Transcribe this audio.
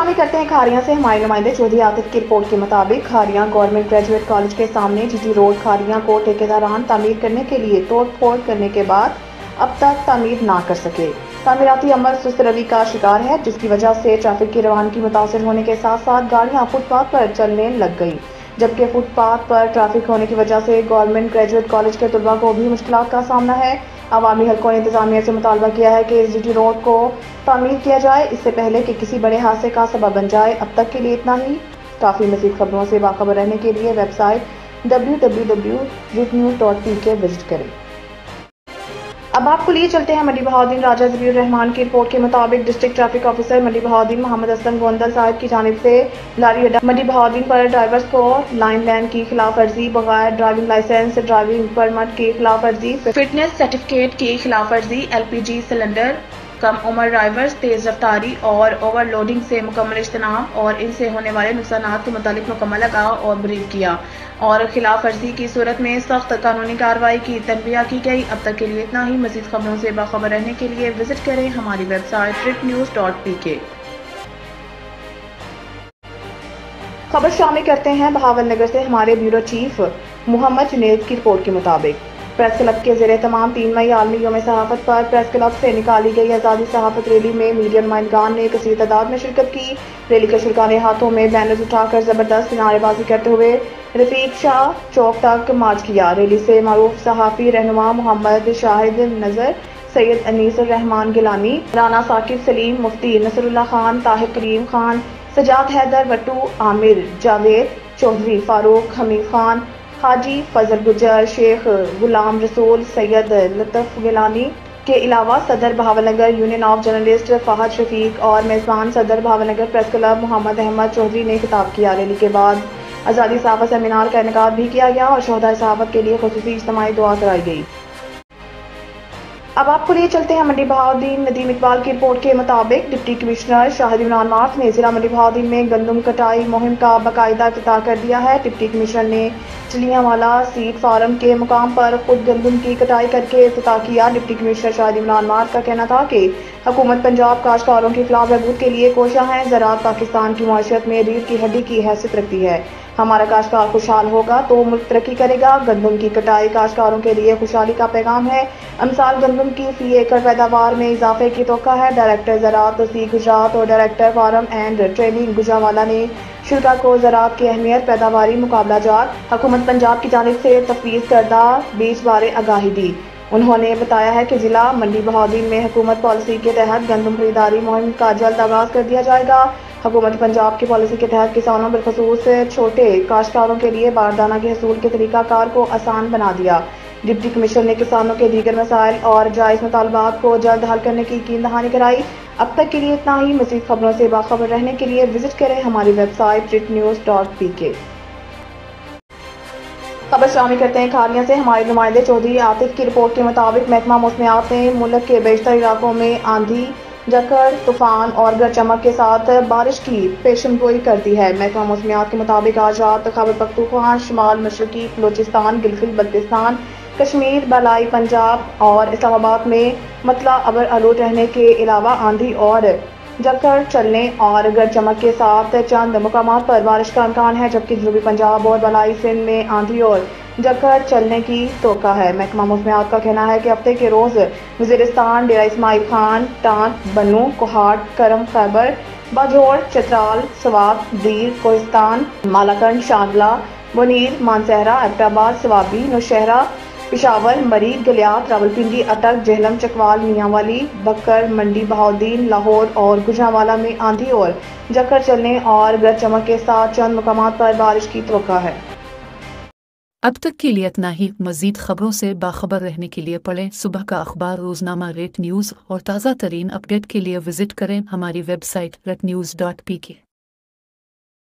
شامل کرتے ہیں کھاریاں سے ہمارے نمائندے چودھری عاطف کی رپورٹ کے مطابق کھاریاں گورنمنٹ گریجویٹ کالج کے سامنے جی ٹی روڈ کھاریاں کو ٹھیکیداران تعمیر کرنے کے لیے توڑ پھوڑ کرنے کے بعد اب تک تعمیر نہ کر سکے۔ تعمیراتی عمل سست روی کا شکار ہے، جس کی وجہ سے ٹریفک کی روانگی متاثر ہونے کے ساتھ ساتھ گاڑیاں فٹ پاتھ پر چلنے لگ گئی، جبکہ فٹ پاتھ پر ٹریفک ہونے کی وجہ سے گورنمنٹ گریجویٹ کالج کے طلباء کو بھی مشکلات کا سامنا ہے۔ عوامی حلقوں نے انتظامیہ سے مطالبہ کیا ہے کہ اس جی ٹی روڈ کو تعمیر کیا جائے اس سے پہلے کہ کسی بڑے حادثے کا سبب بن جائے۔ اب تک کے لیے اتنا ہی۔ کافی مزید خبروں سے باخبر رہنے کے لیے ویب سائٹ www.retnews.pk وزٹ کریں۔ اب آپ کو لیے چلتے ہیں منڈی بہاؤدین راجہ ظبی الرحمان کی رپورٹ کے مطابق ڈسٹرکٹ ٹریفک آفیسر منڈی بہاؤدین محمد اسلم گوندل صاحب کی جانب سے لاری اڈا منڈی بہاؤدین پر ڈرائیورز کو لائن مین کی خلاف ورزی، بغیر ڈرائیونگ لائسنس، ڈرائیونگ پرمٹ کی خلاف ورزی، فٹنس سرٹیفکیٹ کی خلاف ورزی، ایل پی جی سلنڈر، کم عمر ڈرائیورز، تیز رفتاری اور اوور لوڈنگ سے مکمل اجتناب اور ان سے ہونے والے نقصانات کے متعلق مکمل آگاہ اور بریف کیا اور خلاف ورزی کی صورت میں سخت قانونی کارروائی کی تنبیہ کی گئی۔ اب تک کے لیے اتنا ہی۔ مزید خبروں سے باخبر رہنے کے لیے وزٹ کریں ہماری ویب سائٹ retnews.pk۔ خبر شامل کرتے ہیں بہاول نگر سے ہمارے بیورو چیف محمد جنید کی رپورٹ کے مطابق پریس کلب کے زیر اہتمام 3 مئی عالمی یوم صحافت پر پریس کلب سے نکالی گئی آزادی صحافت ریلی میں میڈیا نمائندگان نے کثیر تعداد میں شرکت کی۔ ریلی کے شرکا نے ہاتھوں میں بینرز اٹھا کر زبردست نعرے بازی کرتے ہوئے رفیق شاہ چوک تک مارچ کیا۔ ریلی سے معروف صحافی رہنما محمد شاہد نظر، سید انیس الرحمان گیلانی، رانا ثاقب سلیم، مفتی نصر اللہ خان، طاہر کریم خان، سجاد حیدر وٹو، عامر جاوید چودھری، فاروق حمید خان، حاجی فضل گجر، شیخ غلام رسول، سید لطف گیلانی کے علاوہ صدر Bahawalnagar union of journalist Fahad Shafiq اور میزبان صدر Bahawalnagar press club Muhammad Ahmad Chaudhry نے خطاب کیا۔ ریلی کے بعد آزادی صحافت سیمینار کا انعقاد بھی کیا گیا اور شہدائے صحافت کے لیے خصوصی اجتماعی دعا کرائی گئی۔ اب آپ کو لیے چلتے ہیں منڈی بہاؤدین ندیم اقبال کی رپورٹ کے مطابق ڈپٹی کمشنر شاہد عمران مارف نے ضلع منڈی بہاؤدین میں گندم کٹائی مہم کا باقاعدہ افتتاح کر دیا ہے۔ ڈپٹی کمشنر نے چلیاں والا سیڈ فارم کے مقام پر خود گندم کی کٹائی کر کے افتتاح کیا۔ ڈپٹی کمشنر شاہد عمران مارف کا کہنا تھا کہ حکومت پنجاب کاشتکاروں کی فلاح بہبود کے لیے کوشاں ہے۔ زراعت پاکستان کی معیشت میں ریڑھ کی ہڈی کی حیثیت رکھتی ہے۔ ہمارا کاشتکار خوشحال ہوگا تو ملک ترقی کرے گا۔ گندم کی کٹائی کاشتکاروں کے لیے خوشحالی کا پیغام ہے۔ امسال گندم کی فی ایکڑ پیداوار میں اضافے کی توقع ہے۔ ڈائریکٹر زراعت توسیع گجرات اور director form and training Gujranwala نے شرکاء کو زراعت کی اہمیت، پیداواری مقابلہ جات، حکومت پنجاب کی جانب سے تفویض کردہ بیج بارے آگاہی دی۔ انہوں نے بتایا ہے کہ ضلع منڈی بہاؤدین میں حکومت پالیسی کے تحت گندم خریداری مہم کا جلد آغاز کر دیا جائے گا۔ حکومت پنجاب کی پالیسی کے تحت کسانوں بالخصوص چھوٹے کاشتکاروں کے لیے باردانہ کے حصول کے طریقہ کار کو آسان بنا دیا۔ ڈپٹی کمشنر نے کسانوں کے دیگر مسائل اور جائز مطالبات کو جلد حل کرنے کی یقین دہانی کرائی۔ اب تک کے لیے اتنا ہی۔ مزید خبروں سے باخبر رہنے کے لیے وزٹ کریں ہماری ویب سائٹ retnews.pk۔ خبر شامل کرتے ہیں کھاریاں سے ہمارے نمائندے چودھری عاطف کی رپورٹ کے مطابق محکمہ موسمیات نے ملک کے بیشتر علاقوں میں آندھی، جھکڑ، طوفان اور گرج چمک کے ساتھ بارش کی پیشن گوئی کر دی ہے۔ محکمہ موسمیات کے مطابق آج رات خیبر پختونخوا، شمال مشرقی بلوچستان، گلگت بلتستان، کشمیر، بالائی پنجاب اور اسلام آباد میں مطلع ابر آلود رہنے کے علاوہ آندھی اور جھکڑ چلنے اور گرج چمک کے ساتھ چند مقامات پر بارش کا امکان ہے، جبکہ جنوبی پنجاب اور بالائی سندھ میں آندھی اور جھکڑ چلنے کی توقع ہے۔ محکمہ موسمیات کا کہنا ہے کہ ہفتے کے روز وزیرستان، ڈیرہ اسماعیل خان، ٹانک، بنوں، کوہاٹ، کرم خیبر، باجوڑ، چترال، سوات، دیر، کوہستان، مالاکنڈ، شانگلہ، بونیر، مانسہرہ، ایبٹ آباد، سوابی، نوشہرہ، پشاور، مریگ، گلیات، راولپنڈی، اٹک، جہلم، چکوال، میاں والی، بکر، منڈی بہاؤدین، لاہور اور گوجرانوالہ میں آندھی اور جھکڑ چلنے اور گرج چمک کے ساتھ چند مقامات پر بارش کی توقع ہے۔ اب تک کے لیے اتنا ہی۔ مزید خبروں سے باخبر رہنے کے لیے پڑھیں صبح کا اخبار روزنامہ ریٹ نیوز اور تازہ ترین اپڈیٹ کے لیے وزٹ کریں ہماری ویب سائٹ retnews.pk۔